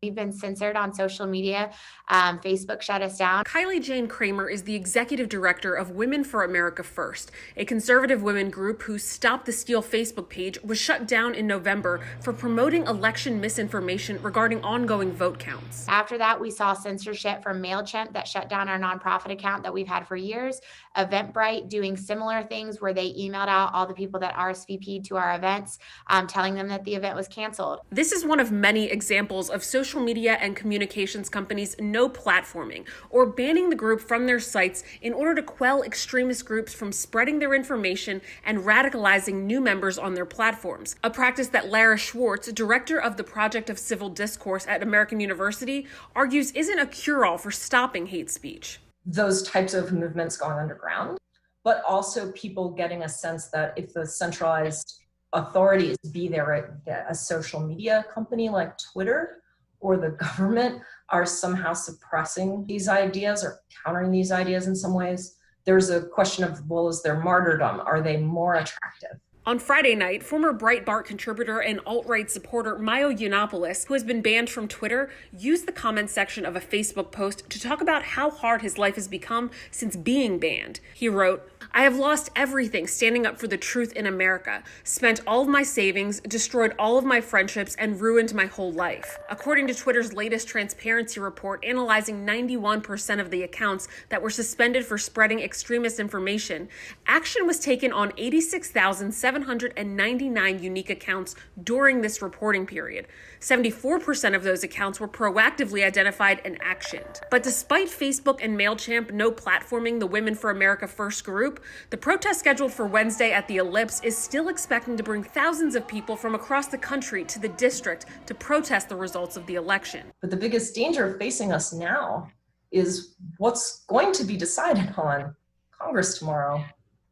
We've been censored on social media. Facebook shut us down. Kylie Jane Kramer is the executive director of Women for America First, a conservative women group whose Stop the Steal Facebook page was shut down in November for promoting election misinformation regarding ongoing vote counts. After that, we saw censorship from MailChimp that shut down our nonprofit account that we've had for years. Eventbrite doing similar things where they emailed out all the people that RSVP'd to our events, telling them that the event was canceled. This is one of many examples of social media and communications companies no platforming or banning the group from their sites in order to quell extremist groups from spreading their information and radicalizing new members on their platforms, a practice that Lara Schwartz, director of the Project of Civil Discourse at American University, argues isn't a cure-all for stopping hate speech. Those types of movements going underground, but also people getting a sense that if the centralized authorities, be there a social media company like Twitter or the government, are somehow suppressing these ideas or countering these ideas in some ways, there's a question of, well, is there martyrdom? Are they more attractive? On Friday night, former Breitbart contributor and alt-right supporter Milo Yiannopoulos, who has been banned from Twitter, used the comment section of a Facebook post to talk about how hard his life has become since being banned. He wrote, "I have lost everything standing up for the truth in America, spent all of my savings, destroyed all of my friendships, and ruined my whole life." According to Twitter's latest transparency report analyzing 91% of the accounts that were suspended for spreading extremist information, action was taken on 86,799 unique accounts during this reporting period. 74% of those accounts were proactively identified and actioned. But despite Facebook and MailChimp no platforming the Women for America First group, the protest scheduled for Wednesday at the Ellipse is still expecting to bring thousands of people from across the country to the district to protest the results of the election. But the biggest danger facing us now is what's going to be decided on Congress tomorrow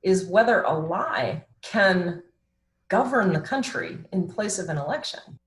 is whether a lie can govern the country in place of an election.